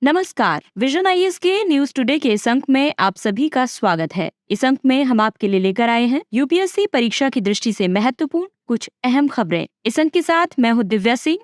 नमस्कार। Vision IAS के news today के इस अंक में आप सभी का स्वागत है। इस अंक में हम आपके लिए लेकर आए हैं यूपीएससी परीक्षा की दृष्टि से महत्वपूर्ण कुछ अहम खबरें। इस अंक के साथ मैं हूँ दिव्या सिंह।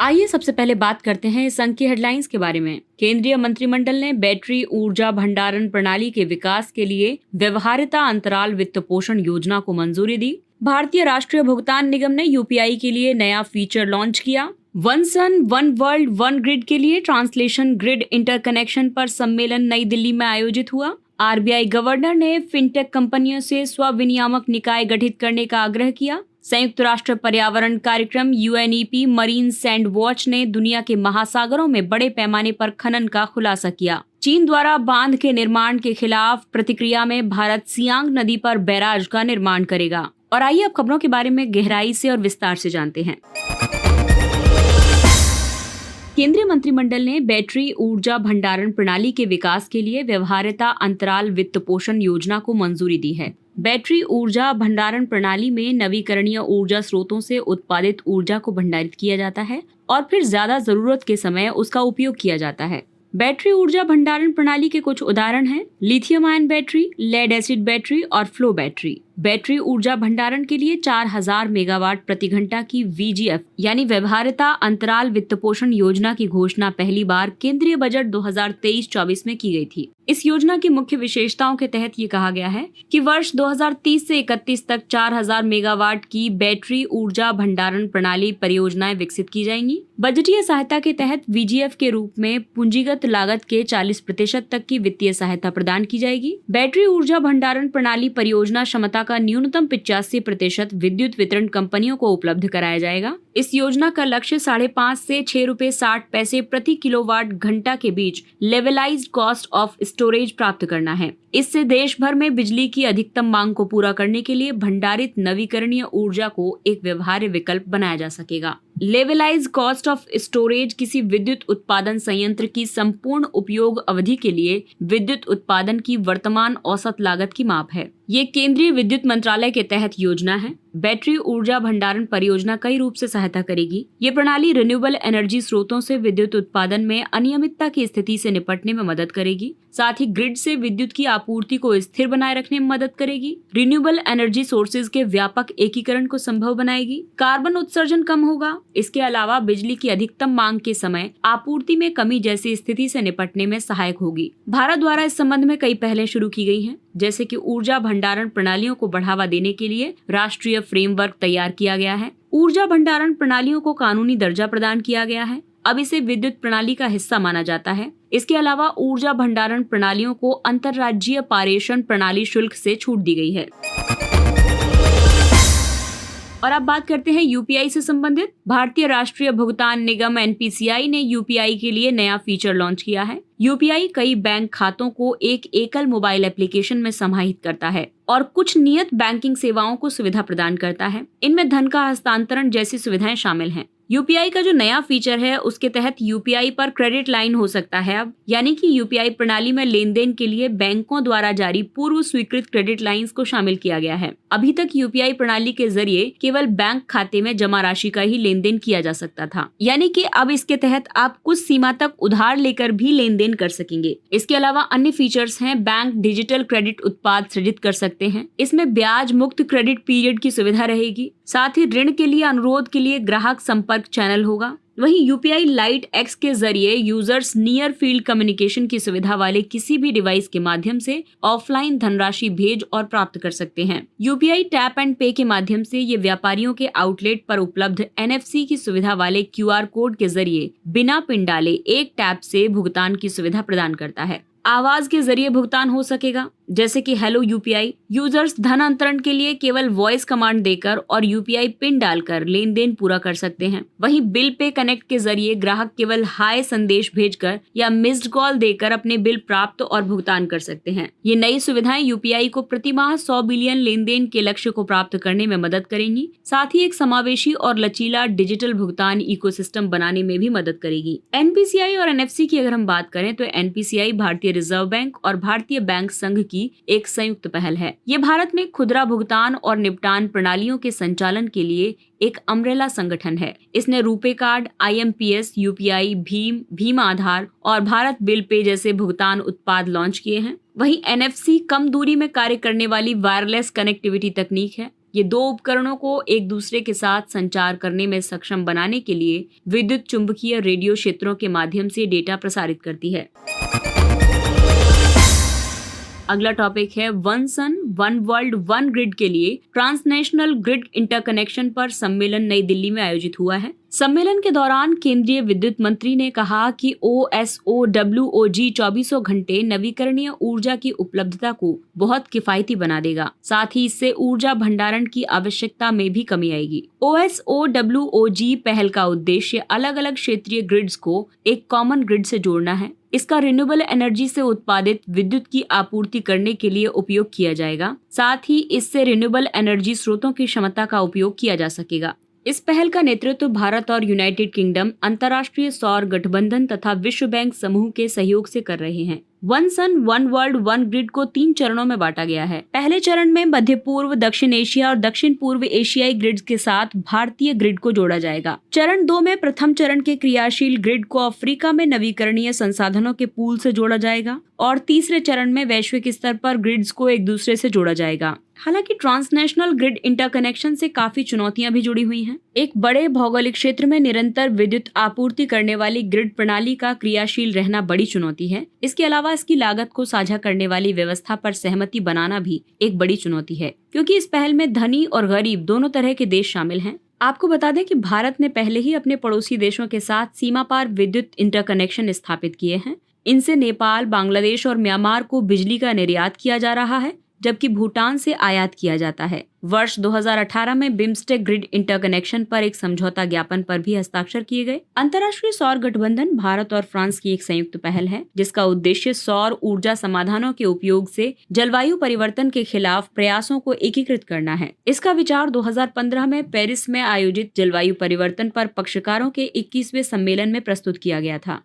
आइए सबसे पहले बात करते हैं इस अंक की हेडलाइंस के बारे में। केंद्रीय मंत्रिमंडल ने बैटरी ऊर्जा भंडारण प्रणाली के विकास के लिए व्यवहार्यता अंतराल वित्त पोषण योजना को मंजूरी दी। भारतीय राष्ट्रीय भुगतान निगम ने यूपीआई के लिए नया फीचर लॉन्च किया। One sun one world one grid के लिए ट्रांसलेशन ग्रिड इंटरकनेक्शन पर सम्मेलन नई दिल्ली में आयोजित हुआ। आरबीआई गवर्नर ने फिनटेक कंपनियों से स्व-विनियामक निकाय गठित करने का आग्रह किया। संयुक्त राष्ट्र पर्यावरण कार्यक्रम यूएनईपी मरीन सैंड वॉच ने दुनिया के महासागरों में बड़े पैमाने पर खनन का खुलासा किया। चीन द्वारा बांध के निर्माण के खिलाफ प्रतिक्रिया में भारत सियांग नदी पर बैराज का निर्माण करेगा। और आइए अब खबरों के बारे में गहराई से और विस्तार से जानते हैं। केंद्रीय मंत्रिमंडल ने बैटरी ऊर्जा भंडारण प्रणाली के विकास के लिए व्यवहार्यता अंतराल वित्त पोषण योजना को मंजूरी दी है। बैटरी ऊर्जा भंडारण प्रणाली में नवीकरणीय ऊर्जा स्रोतों से उत्पादित ऊर्जा को भंडारित किया जाता है और फिर ज्यादा जरूरत के समय उसका उपयोग किया जाता है। बैटरी ऊर्जा भंडारण प्रणाली के कुछ उदाहरण हैं: lithium ion battery, lead acid battery और फ्लो बैटरी। बैटरी ऊर्जा भंडारण के लिए 4000 मेगावाट प्रति घंटा की वीजीएफ यानी व्यवहार्यता अंतराल वित्त पोषण योजना की घोषणा पहली बार केंद्रीय बजट 2023-24 में की गई थी। इस योजना की मुख्य विशेषताओं के तहत ये कहा गया है कि वर्ष 2030 से 31 तक 4000 मेगावाट की बैटरी ऊर्जा भंडारण प्रणाली परियोजनाएं विकसित की जाएंगी। बजटीय सहायता के तहत वीजीएफ के रूप में पूंजीगत लागत के 40% तक की वित्तीय सहायता प्रदान की जाएगी। बैटरी ऊर्जा भंडारण प्रणाली परियोजना क्षमता का न्यूनतम 85% विद्युत वितरण कंपनियों को उपलब्ध कराया जाएगा। इस योजना का लक्ष्य 5.5 से 6 रुपए 60 पैसे प्रति किलोवाट घंटा के बीच लेवलाइज्ड कॉस्ट ऑफ स्टोरेज प्राप्त करना है। इससे देश भर में बिजली की अधिकतम मांग को पूरा करने के लिए भंडारित नवीकरणीय ऊर्जा को एक व्यवहार्य विकल्प बनाया जा सकेगा। लेवलाइज्ड कॉस्ट ऑफ स्टोरेज किसी विद्युत उत्पादन संयंत्र की संपूर्ण उपयोग अवधि के लिए विद्युत उत्पादन की वर्तमान औसत लागत की माप है। ये केंद्रीय विद्युत मंत्रालय के तहत योजना है। बैटरी ऊर्जा भंडारण परियोजना कई रूप से सहायता करेगी। ये प्रणाली रिन्यूएबल एनर्जी स्रोतों से विद्युत उत्पादन में अनियमितता की स्थिति से निपटने में मदद करेगी। साथ ही ग्रिड से विद्युत की आपूर्ति को स्थिर बनाए रखने में मदद करेगी। रिन्यूएबल एनर्जी सोर्सेज के व्यापक एकीकरण को संभव बनाएगी। कार्बन उत्सर्जन कम होगा। इसके अलावा बिजली की अधिकतम मांग के समय आपूर्ति में कमी जैसी स्थिति से निपटने में सहायक होगी। भारत द्वारा इस संबंध में कई पहलें शुरू की गई हैं, जैसे कि ऊर्जा भंडारण प्रणालियों को बढ़ावा देने के लिए राष्ट्रीय फ्रेमवर्क तैयार किया गया है। ऊर्जा भंडारण प्रणालियों को कानूनी दर्जा प्रदान किया गया है। अब इसे विद्युत प्रणाली का हिस्सा माना जाता है। इसके अलावा ऊर्जा भंडारण प्रणालियों को अंतर्राज्यीय पारेषण प्रणाली शुल्क से छूट दी गई है। और अब बात करते हैं यूपीआई से संबंधित। भारतीय राष्ट्रीय भुगतान निगम एनपीसीआई ने यूपीआई के लिए नया फीचर लॉन्च किया है। यूपीआई कई बैंक खातों को एक एकल मोबाइल एप्लीकेशन में समाहित करता है और कुछ नियत बैंकिंग सेवाओं को सुविधा प्रदान करता है। इनमें धन का हस्तांतरण जैसी सुविधाएं शामिल हैं। यूपीआई का जो नया फीचर है उसके तहत यूपीआई पर क्रेडिट लाइन हो सकता है अब, यानी कि यूपीआई प्रणाली में लेन देन के लिए बैंकों द्वारा जारी पूर्व स्वीकृत क्रेडिट लाइंस को शामिल किया गया है। अभी तक यूपीआई प्रणाली के जरिए केवल बैंक खाते में जमा राशि का ही लेन देन किया जा सकता था, यानी कि अब इसके तहत आप कुछ सीमा तक उधार लेकर भी लेन देन कर सकेंगे। इसके अलावा अन्य फीचर्स हैं। बैंक डिजिटल क्रेडिट उत्पाद सृजित कर सकते हैं। इसमें ब्याज मुक्त क्रेडिट पीरियड की सुविधा रहेगी। साथ ही ऋण के लिए अनुरोध के लिए ग्राहक संपर्क चैनल होगा। वहीं यूपीआई लाइट एक्स के जरिए यूजर्स नियर फील्ड कम्युनिकेशन की सुविधा वाले किसी भी डिवाइस के माध्यम से ऑफलाइन धनराशि भेज और प्राप्त कर सकते हैं। यूपीआई टैप एंड पे के माध्यम से ये व्यापारियों के आउटलेट पर उपलब्ध एनएफसी की सुविधा वाले क्यूआर कोड के जरिए बिना पिन डाले एक टैप से भुगतान की सुविधा प्रदान करता है। आवाज के जरिए भुगतान हो सकेगा, जैसे कि हेलो यूपीआई। यूजर्स धन अंतरण के लिए केवल वॉइस कमांड देकर और यूपीआई पिन डालकर लेन देन पूरा कर सकते हैं। वहीं बिल पे कनेक्ट के जरिए ग्राहक केवल हाय संदेश भेजकर या मिस्ड कॉल देकर अपने बिल प्राप्त और भुगतान कर सकते हैं। ये नई सुविधाएं यूपीआई को प्रति माह 100 बिलियन लेन देन के लक्ष्य को प्राप्त करने में मदद करेंगी। साथ ही एक समावेशी और लचीला डिजिटल भुगतान इकोसिस्टम बनाने में भी मदद करेगी। एनपीसीआई और एनएफसी की अगर हम बात करें तो एनपीसीआई भारतीय भारतीय रिजर्व बैंक और भारतीय बैंक संघ की एक संयुक्त पहल है। ये भारत में खुदरा भुगतान और निपटान प्रणालियों के संचालन के लिए एक अम्ब्रेला संगठन है। इसने रुपे कार्ड, IMPS, UPI, भीम आधार और भारत बिल पे जैसे भुगतान उत्पाद लॉन्च किए हैं। वहीं NFC कम दूरी में कार्य करने वाली वायरलेस कनेक्टिविटी तकनीक है। ये दो उपकरणों को एक दूसरे के साथ संचार करने में सक्षम बनाने के लिए विद्युत चुंबकीय रेडियो क्षेत्रों के माध्यम से डेटा प्रसारित करती है। अगला टॉपिक है one sun one world one grid के लिए ट्रांसनेशनल ग्रिड इंटरकनेक्शन पर सम्मेलन नई दिल्ली में आयोजित हुआ है। सम्मेलन के दौरान केंद्रीय विद्युत मंत्री ने कहा कि OSOWOG 24 घंटे नवीकरणीय ऊर्जा की उपलब्धता को बहुत किफायती बना देगा। साथ ही इससे ऊर्जा भंडारण की आवश्यकता में भी कमी आएगी। OSOWOG पहल का उद्देश्य अलग अलग क्षेत्रीय ग्रिड्स को एक कॉमन ग्रिड से जोड़ना है। इसका रिन्यूएबल एनर्जी से उत्पादित विद्युत की आपूर्ति करने के लिए उपयोग किया जाएगा। साथ ही इससे रिन्यूएबल एनर्जी स्रोतों की क्षमता का उपयोग किया जा सकेगा। इस पहल का नेतृत्व भारत और यूनाइटेड किंगडम, अंतर्राष्ट्रीय सौर गठबंधन तथा विश्व बैंक समूह के सहयोग से कर रहे हैं। One sun one world one grid को 3 चरणों में बांटा गया है। पहले चरण में मध्य पूर्व, दक्षिण एशिया और दक्षिण पूर्व एशियाई ग्रिड्स के साथ भारतीय ग्रिड को जोड़ा जाएगा। चरण 2 में प्रथम चरण के क्रियाशील ग्रिड को अफ्रीका में नवीकरणीय संसाधनों के पूल से जोड़ा जाएगा और तीसरे चरण में वैश्विक स्तर पर ग्रिड्स को एक दूसरे से जोड़ा जाएगा। हालांकि ट्रांसनेशनल ग्रिड इंटरकनेक्शन से काफी चुनौतियां भी जुड़ी हुई हैं। एक बड़े भौगोलिक क्षेत्र में निरंतर विद्युत आपूर्ति करने वाली ग्रिड प्रणाली का क्रियाशील रहना बड़ी चुनौती है। इसके अलावा इसकी लागत को साझा करने वाली व्यवस्था पर सहमति बनाना भी एक बड़ी चुनौती है, क्योंकि इस पहल में धनी और गरीब दोनों तरह के देश शामिल हैं। आपको बता दें कि भारत ने पहले ही अपने पड़ोसी देशों के साथ सीमा पार विद्युत इंटरकनेक्शन स्थापित किए हैं। इनसे नेपाल, बांग्लादेश और म्यांमार को बिजली का निर्यात किया जा रहा है, जबकि भूटान से आयात किया जाता है। वर्ष 2018 में बिम्स्टेक ग्रिड इंटरकनेक्शन पर एक समझौता ज्ञापन पर भी हस्ताक्षर किए गए। अंतर्राष्ट्रीय सौर गठबंधन भारत और फ्रांस की एक संयुक्त पहल है, जिसका उद्देश्य सौर ऊर्जा समाधानों के उपयोग से जलवायु परिवर्तन के खिलाफ प्रयासों को एकीकृत करना है। इसका विचार 2015 में पेरिस में आयोजित जलवायु परिवर्तन पर पक्षकारों के 21वें सम्मेलन में प्रस्तुत किया गया था।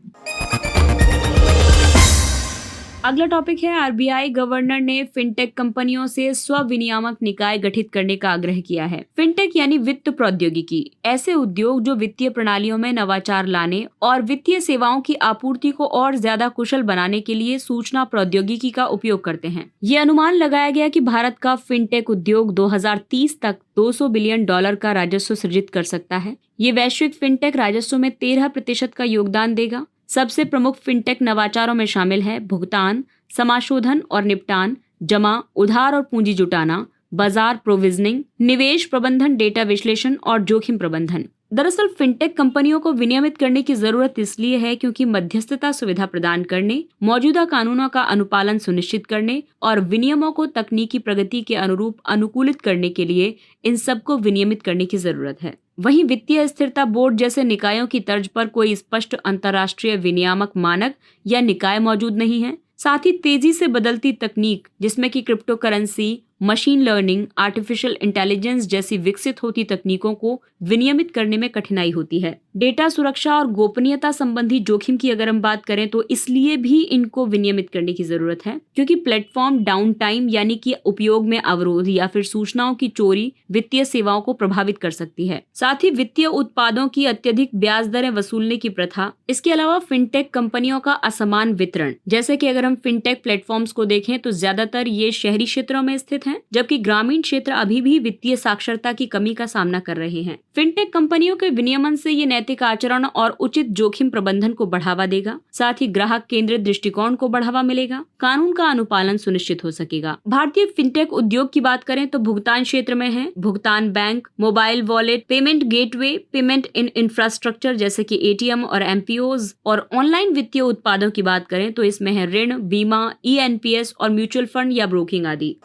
अगला टॉपिक है RBI गवर्नर ने फिनटेक कंपनियों से स्व विनियामक निकाय गठित करने का आग्रह किया है। फिनटेक यानी वित्त प्रौद्योगिकी ऐसे उद्योग जो वित्तीय प्रणालियों में नवाचार लाने और वित्तीय सेवाओं की आपूर्ति को और ज्यादा कुशल बनाने के लिए सूचना प्रौद्योगिकी का उपयोग करते हैं। ये अनुमान लगाया गया कि भारत का फिनटेक उद्योग 2030 तक $200 बिलियन का राजस्व सृजित कर सकता है। ये वैश्विक फिनटेक राजस्व में 13% का योगदान देगा। सबसे प्रमुख फिनटेक नवाचारों में शामिल है भुगतान, समाशोधन और निपटान, जमा, उधार और पूंजी जुटाना, बाजार प्रोविजनिंग, निवेश प्रबंधन, डेटा विश्लेषण और जोखिम प्रबंधन। दरअसल फिनटेक कंपनियों को विनियमित करने की जरूरत इसलिए है क्योंकि मध्यस्थता सुविधा प्रदान करने, मौजूदा कानूनों का अनुपालन सुनिश्चित करने और विनियमों को तकनीकी प्रगति के अनुरूप अनुकूलित करने के लिए इन सबको विनियमित करने की जरूरत है। वहीं वित्तीय स्थिरता बोर्ड जैसे निकायों की तर्ज पर कोई स्पष्ट अंतर्राष्ट्रीय विनियामक मानक या निकाय मौजूद नहीं है। साथ ही तेजी से बदलती तकनीक, जिसमें कि crypto currency, machine learning, artificial intelligence जैसी विकसित होती तकनीकों को विनियमित करने में कठिनाई होती है। डेटा सुरक्षा और गोपनीयता संबंधी जोखिम की अगर हम बात करें तो इसलिए भी इनको विनियमित करने की जरूरत है, क्योंकि प्लेटफॉर्म डाउन टाइम यानी कि उपयोग में अवरोध या फिर सूचनाओं की चोरी वित्तीय सेवाओं को प्रभावित कर सकती है। साथ ही वित्तीय उत्पादों की अत्यधिक ब्याज दरें वसूलने की प्रथा, इसके अलावा फिनटेक कंपनियों का असमान वितरण, जैसे कि अगर हम फिनटेक प्लेटफॉर्म्स को देखें तो ज्यादातर ये शहरी क्षेत्रों में स्थित हैं, जबकि ग्रामीण क्षेत्र अभी भी वित्तीय साक्षरता की कमी का सामना कर रहे हैं। फिनटेक कंपनियों के विनियमन से ये नैतिक आचरण और उचित जोखिम प्रबंधन को बढ़ावा देगा। साथ ही ग्राहक केंद्रित दृष्टिकोण को बढ़ावा मिलेगा, कानून का अनुपालन सुनिश्चित हो सकेगा। भारतीय फिनटेक उद्योग की बात करें तो भुगतान क्षेत्र में है भुगतान bank, mobile wallet, payment gateway, payment in infrastructure जैसे कि ATM और MPOs, और ऑनलाइन वित्तीय उत्पादों की बात करें तो इसमें है ऋण, बीमा, ENPS और म्यूचुअल फंड या ब्रोकिंग आदि।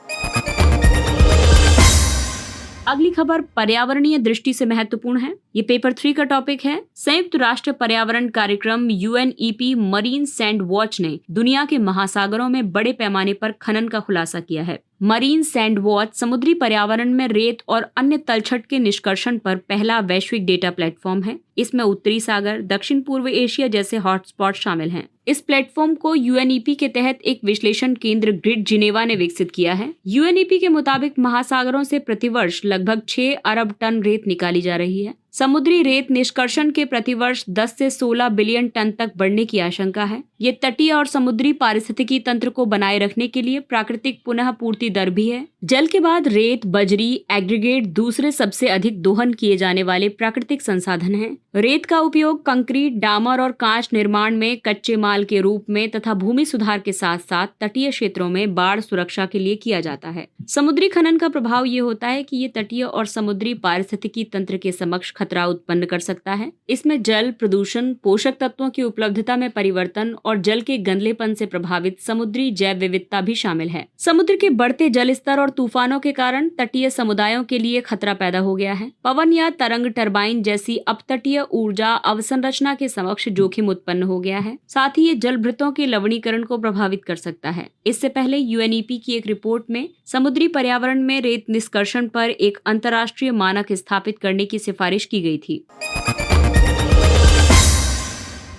अगली खबर पर्यावरणीय दृष्टि से महत्वपूर्ण है। ये पेपर 3 का टॉपिक है। संयुक्त राष्ट्र पर्यावरण कार्यक्रम UNEP मरीन सैंड वॉच ने दुनिया के महासागरों में बड़े पैमाने पर खनन का खुलासा किया है। मरीन सैंड वॉच समुद्री पर्यावरण में रेत और अन्य तलछट के निष्कर्षण पर पहला वैश्विक डेटा प्लेटफॉर्म है। इसमें उत्तरी सागर, दक्षिण पूर्व एशिया जैसे हॉटस्पॉट शामिल हैं। इस प्लेटफॉर्म को UNEP के तहत एक विश्लेषण केंद्र ग्रिड जिनेवा ने विकसित किया है। UNEP के मुताबिक महासागरों से प्रतिवर्ष लगभग 6 अरब टन रेत निकाली जा रही है। समुद्री रेत निष्कर्षण के प्रतिवर्ष 10 से 16 बिलियन टन तक बढ़ने की आशंका है। ये तटीय और समुद्री पारिस्थितिकी तंत्र को बनाए रखने के लिए प्राकृतिक पुनः पूर्ति दर भी है। जल के बाद रेत, बजरी, एग्रीगेट दूसरे सबसे अधिक दोहन किए जाने वाले प्राकृतिक संसाधन हैं। रेत का उपयोग कंक्रीट, डामर और कांच निर्माण में कच्चे माल के रूप में तथा भूमि सुधार के साथ साथ तटीय क्षेत्रों में बाढ़ सुरक्षा के लिए किया जाता है। समुद्री खनन का प्रभाव ये होता है कि ये तटीय और समुद्री पारिस्थितिकी तंत्र के समक्ष खतरा उत्पन्न कर सकता है। इसमें जल प्रदूषण, पोषक तत्वों की उपलब्धता में परिवर्तन और जल के गंदलेपन से प्रभावित समुद्री जैव विविधता भी शामिल है। समुद्र के बढ़ते जल स्तर और तूफानों के कारण तटीय समुदायों के लिए खतरा पैदा हो गया है। पवन या तरंग टरबाइन जैसी अपतटीय ऊर्जा अवसंरचना के समक्ष जोखिम उत्पन्न हो गया है। साथ ही ये जलभृतों के लवणीकरण को प्रभावित कर सकता है। इससे पहले UNEP की एक रिपोर्ट में समुद्री पर्यावरण में रेत निष्कर्षण पर एक अंतर्राष्ट्रीय मानक स्थापित करने की सिफारिश की गई थी।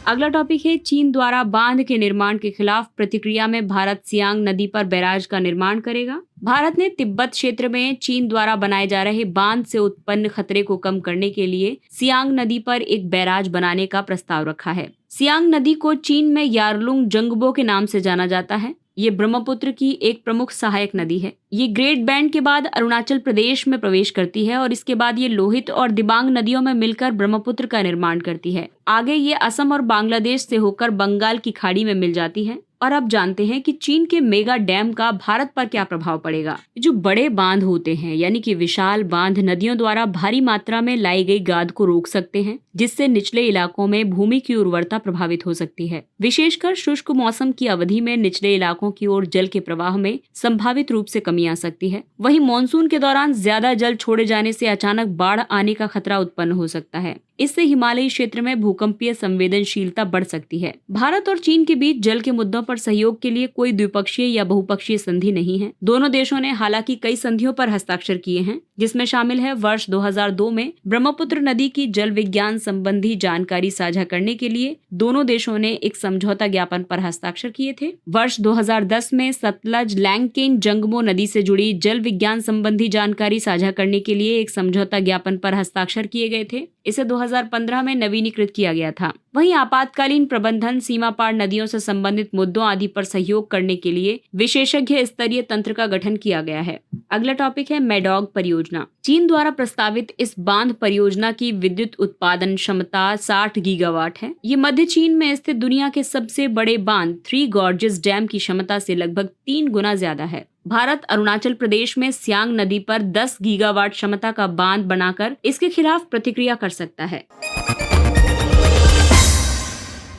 अगला टॉपिक है चीन द्वारा बांध के निर्माण के खिलाफ प्रतिक्रिया में भारत सियांग नदी पर बैराज का निर्माण करेगा। भारत ने तिब्बत क्षेत्र में चीन द्वारा बनाए जा रहे बांध से उत्पन्न खतरे को कम करने के लिए सियांग नदी पर एक बैराज बनाने का प्रस्ताव रखा है। सियांग नदी को चीन में यारलुंग जंगबो के नाम से जाना जाता है। ये ब्रह्मपुत्र की एक प्रमुख सहायक नदी है। ये ग्रेट बैंड के बाद अरुणाचल प्रदेश में प्रवेश करती है और इसके बाद ये लोहित और दिबांग नदियों में मिलकर ब्रह्मपुत्र का निर्माण करती है। आगे ये असम और बांग्लादेश से होकर बंगाल की खाड़ी में मिल जाती है। और अब जानते हैं कि चीन के मेगा डैम का भारत पर क्या प्रभाव पड़ेगा। जो बड़े बांध होते हैं यानी कि विशाल बांध नदियों द्वारा भारी मात्रा में लाई गई गाद को रोक सकते हैं, जिससे निचले इलाकों में भूमि की उर्वरता प्रभावित हो सकती है। विशेषकर शुष्क मौसम की अवधि में निचले इलाकों की ओर जल के प्रवाह में संभावित रूप से कमी आ सकती है। वहीं मानसून के दौरान ज्यादा जल छोड़े जाने से अचानक बाढ़ आने का खतरा उत्पन्न हो सकता है। इससे हिमालयी क्षेत्र में भूकंपीय संवेदनशीलता बढ़ सकती है। भारत और चीन के बीच जल के मुद्दों पर सहयोग के लिए कोई द्विपक्षीय या बहुपक्षीय संधि नहीं है। दोनों देशों ने हालांकि कई संधियों पर हस्ताक्षर किए हैं, जिसमें शामिल है वर्ष 2002 में ब्रह्मपुत्र नदी की जल विज्ञान संबंधी जानकारी साझा करने के लिए दोनों देशों ने एक समझौता ज्ञापन पर हस्ताक्षर किए थे। वर्ष 2010 में सतलज लैंगकेन जंगमो नदी से जुड़ी जल विज्ञान संबंधी जानकारी साझा करने के लिए एक समझौता ज्ञापन पर हस्ताक्षर किए गए थे। इसे 2015 में नवीनीकृत किया गया था। वहीं आपातकालीन प्रबंधन, सीमा पार नदियों से संबंधित मुद्दों आदि पर सहयोग करने के लिए विशेषज्ञ स्तरीय तंत्र का गठन किया गया है। अगला टॉपिक है मैडॉग परियोजना। चीन द्वारा प्रस्तावित इस बांध परियोजना की विद्युत उत्पादन क्षमता 60 गीगावाट है। ये मध्य चीन में स्थित दुनिया के सबसे बड़े बांध थ्री गॉर्जेस डैम की क्षमता से लगभग 3 गुना ज्यादा है। भारत अरुणाचल प्रदेश में सियांग नदी पर 10 गीगावाट क्षमता का बांध बनाकर इसके खिलाफ प्रतिक्रिया कर सकता है।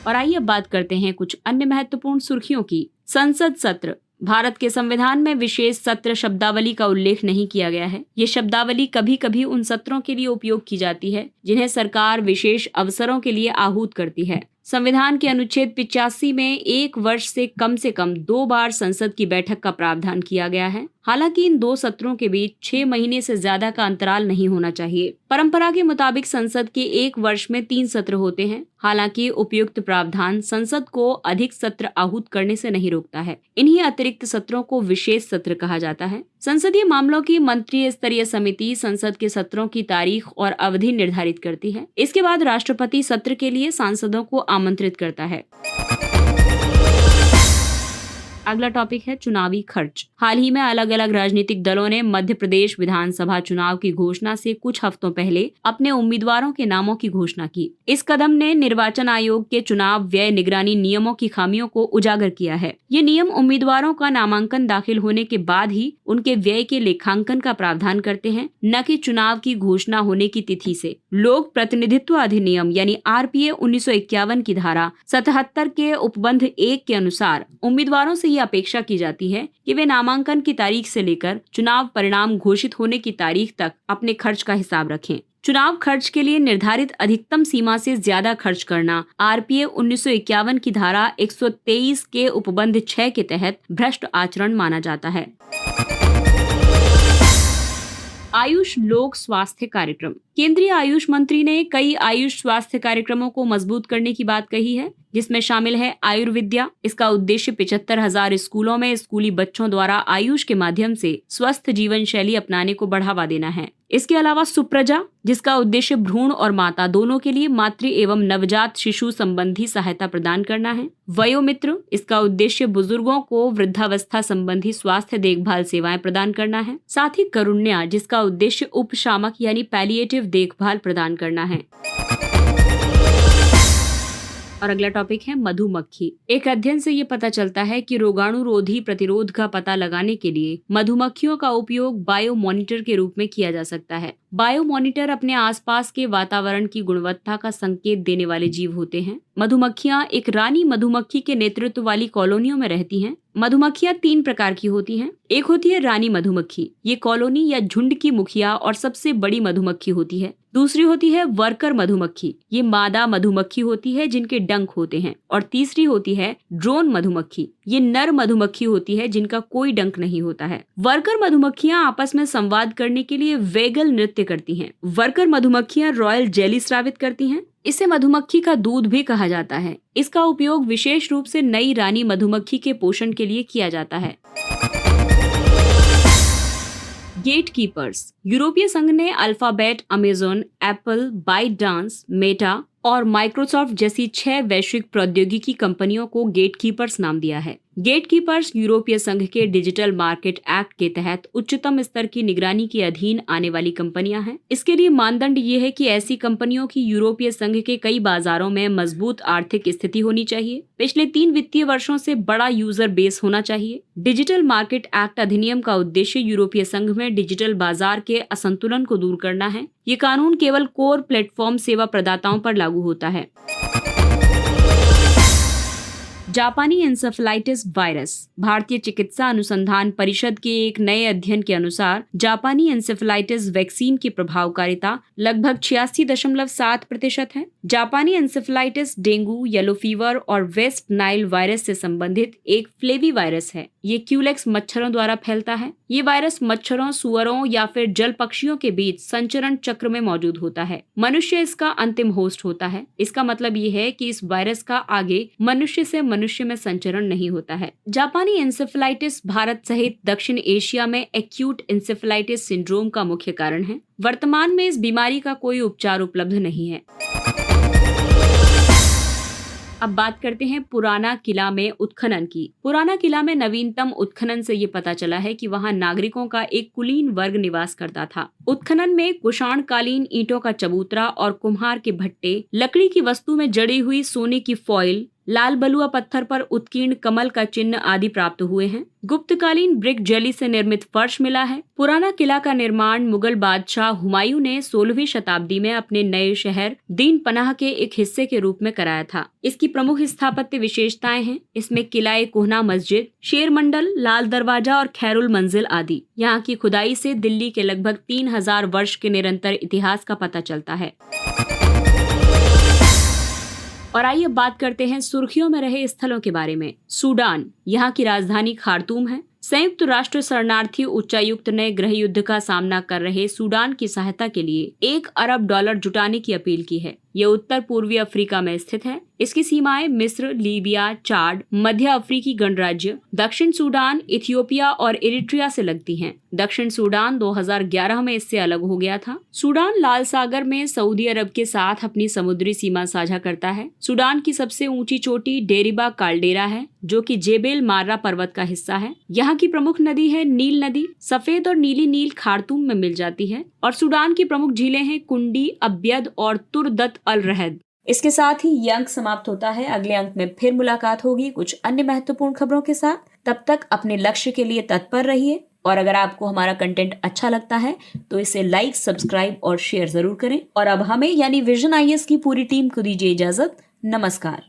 और आइए अब बात करते हैं कुछ अन्य महत्वपूर्ण सुर्खियों की। संसद सत्र। भारत के संविधान में विशेष सत्र शब्दावली का उल्लेख नहीं किया गया है। ये शब्दावली कभी कभी उन सत्रों के लिए उपयोग की जाती है जिन्हें सरकार विशेष अवसरों के लिए आहूत करती है। संविधान के अनुच्छेद 85 में 1 वर्ष से कम 2 बार संसद की बैठक का प्रावधान किया गया है। हालांकि इन 2 सत्रों के बीच 6 महीने से ज्यादा का अंतराल नहीं होना चाहिए। परंपरा के मुताबिक संसद के 1 वर्ष में 3 सत्र होते हैं। हालांकि उपयुक्त प्रावधान संसद को अधिक सत्र आहूत करने से नहीं रोकता है। इन्हीं अतिरिक्त सत्रों को विशेष सत्र कहा जाता है। संसदीय मामलों की मंत्रिय स्तरीय समिति संसद के सत्रों की तारीख और अवधि निर्धारित करती है। इसके बाद राष्ट्रपति सत्र के लिए सांसदों को आमंत्रित करता है। अगला टॉपिक है चुनावी खर्च। हाल ही में अलग अलग राजनीतिक दलों ने मध्य प्रदेश विधानसभा चुनाव की घोषणा से कुछ हफ्तों पहले अपने उम्मीदवारों के नामों की घोषणा की। इस कदम ने निर्वाचन आयोग के चुनाव व्यय निगरानी नियमों की खामियों को उजागर किया है। ये नियम उम्मीदवारों का नामांकन दाखिल होने के बाद ही उनके व्यय के लेखांकन का प्रावधान करते हैं, न कि चुनाव की घोषणा होने की तिथि से। लोक प्रतिनिधित्व अधिनियम यानी RPA 1951 की धारा 77 के उपबंध 1 के अनुसार उम्मीदवारों से अपेक्षा की जाती है कि वे नामांकन की तारीख से लेकर चुनाव परिणाम घोषित होने की तारीख तक अपने खर्च का हिसाब रखें। चुनाव खर्च के लिए निर्धारित अधिकतम सीमा से ज्यादा खर्च करना आरपीए 1951 की धारा 123 के उपबंध 6 के तहत भ्रष्ट आचरण माना जाता है। आयुष लोक स्वास्थ्य कार्यक्रम। केंद्रीय आयुष मंत्री ने कई आयुष स्वास्थ्य कार्यक्रमों को मजबूत करने की बात कही है, जिसमें शामिल है आयुर्विद्या। इसका उद्देश्य 75,000 स्कूलों में स्कूली बच्चों द्वारा आयुष के माध्यम से स्वस्थ जीवन शैली अपनाने को बढ़ावा देना है। इसके अलावा सुप्रजा, जिसका उद्देश्य भ्रूण और माता दोनों के लिए मातृ एवं नवजात शिशु संबंधी सहायता प्रदान करना है। वयोमित्र, इसका उद्देश्य बुजुर्गों को वृद्धावस्था संबंधी स्वास्थ्य देखभाल सेवाएं प्रदान करना है। साथ ही करुण्या, जिसका उद्देश्य उपशामक यानी पैलिएटिव देखभाल प्रदान करना है। और अगला टॉपिक है मधुमक्खी। एक अध्ययन से ये पता चलता है कि रोगाणुरोधी प्रतिरोध का पता लगाने के लिए मधुमक्खियों का उपयोग बायोमॉनिटर के रूप में किया जा सकता है। बायोमॉनिटर अपने आसपास के वातावरण की गुणवत्ता का संकेत देने वाले जीव होते हैं। मधुमक्खियां एक रानी मधुमक्खी के नेतृत्व वाली कॉलोनियों में रहती हैं। मधुमक्खियां 3 प्रकार की होती हैं। एक होती है रानी मधुमक्खी, ये कॉलोनी या झुंड की मुखिया और सबसे बड़ी मधुमक्खी होती है। दूसरी होती है वर्कर मधुमक्खी, ये मादा मधुमक्खी होती है जिनके डंक होते हैं। और तीसरी होती है ड्रोन मधुमक्खी, ये नर मधुमक्खी होती है जिनका कोई डंक नहीं होता है। वर्कर मधुमक्खियां आपस में संवाद करने के लिए वेगल नृत्य करती हैं। वर्कर मधुमक्खियां रॉयल जेली स्रावित करती हैं। इसे मधुमक्खी का दूध भी कहा जाता है। इसका उपयोग विशेष रूप से नई रानी मधुमक्खी के पोषण के लिए किया जाता है। गेटकीपर्स। यूरोपीय संघ ने alphabet, Amazon, Apple, ByteDance, Meta और माइक्रोसॉफ्ट जैसी 6 वैश्विक प्रौद्योगिकी कंपनियों को गेटकीपर्स नाम दिया है। गेटकीपर्स यूरोपीय संघ के डिजिटल मार्केट एक्ट के तहत उच्चतम स्तर की निगरानी के अधीन आने वाली कंपनियां हैं। इसके लिए मानदंड ये है कि ऐसी कंपनियों की यूरोपीय संघ के कई बाजारों में मजबूत आर्थिक स्थिति होनी चाहिए, पिछले 3 वित्तीय वर्षों से बड़ा यूजर बेस होना चाहिए। डिजिटल मार्केट एक्ट अधिनियम का उद्देश्य यूरोपीय संघ में डिजिटल बाजार के असंतुलन को दूर करना है। ये कानून केवल कोर प्लेटफॉर्म सेवा प्रदाताओं पर लागू होता है। जापानी एन्सेफेलाइटिस वायरस। भारतीय चिकित्सा अनुसंधान परिषद के एक नए अध्ययन के अनुसार जापानी एन्सेफेलाइटिस वैक्सीन की प्रभावकारिता लगभग 86.7% है। जापानी एन्सेफेलाइटिस डेंगू, येलो फीवर और वेस्ट नाइल वायरस से संबंधित एक फ्लेवी वायरस है। ये क्यूलेक्स मच्छरों द्वारा फैलता है। ये वायरस मच्छरों, सुअरों या फिर जल पक्षियों के बीच संचरण चक्र में मौजूद होता है। मनुष्य इसका अंतिम होस्ट होता है। इसका मतलब ये है कि इस वायरस का आगे मनुष्य से मनुष्य में संचरण नहीं होता है। जापानी एन्सेफेलाइटिस भारत सहित दक्षिण एशिया में एक्यूट एन्सेफेलाइटिस सिंड्रोम का मुख्य कारण है। वर्तमान में इस बीमारी का कोई उपचार उपलब्ध नहीं है। अब बात करते हैं पुराना किला में उत्खनन की। पुराना किला में नवीनतम उत्खनन से ये पता चला है कि वहां नागरिकों का एक कुलीन वर्ग निवास करता था। उत्खनन में कुषाणकालीन ईंटों का चबूतरा और कुम्हार के भट्टे, लकड़ी की वस्तु में जड़ी हुई सोने की फॉइल, लाल बलुआ पत्थर पर उत्कीर्ण कमल का चिन्ह आदि प्राप्त हुए हैं। गुप्तकालीन ब्रिक जेली से निर्मित फर्श मिला है। पुराना किला का निर्माण मुगल बादशाह हुमायूं ने 16वीं शताब्दी में अपने नए शहर दीन पनाह के एक हिस्से के रूप में कराया था। इसकी प्रमुख स्थापत्य विशेषताएं हैं। इसमें किला कोहना मस्जिद, शेर मंडल, लाल दरवाजा और खैरुल मंजिल आदि। यहाँ की खुदाई से दिल्ली के लगभग 3000 वर्ष के निरंतर इतिहास का पता चलता है। और आइए बात करते हैं सुर्खियों में रहे स्थलों के बारे में। सूडान, यहाँ की राजधानी खार्तूम है। संयुक्त राष्ट्र शरणार्थी उच्चायुक्त ने गृह युद्ध का सामना कर रहे सूडान की सहायता के लिए $1 अरब जुटाने की अपील की है। ये उत्तर पूर्वी अफ्रीका में स्थित है। इसकी सीमाएं मिस्र, लीबिया, चाड, मध्य अफ्रीकी गणराज्य, दक्षिण सूडान, इथियोपिया और इरिट्रिया से लगती हैं। दक्षिण सूडान 2011 में इससे अलग हो गया था। सूडान लाल सागर में सऊदी अरब के साथ अपनी समुद्री सीमा साझा करता है। सूडान की सबसे ऊंची चोटी डेरिबा काल्डेरा है, जो कि जेबेल मार्रा पर्वत का हिस्सा है। यहाँ की प्रमुख नदी है नील नदी। सफेद और नीली नील खार्तूम में मिल जाती है। और सूडान की प्रमुख झीलें हैं कुंडी, अब्यद और तुरदत अल रहद। इसके साथ ही ये अंक समाप्त होता है। अगले अंक में फिर मुलाकात होगी कुछ अन्य महत्वपूर्ण खबरों के साथ। तब तक अपने लक्ष्य के लिए तत्पर रहिए। और अगर आपको हमारा कंटेंट अच्छा लगता है तो इसे लाइक, सब्सक्राइब और शेयर जरूर करें। और अब हमें यानी विजन IAS की पूरी टीम को दीजिए इजाजत। नमस्कार।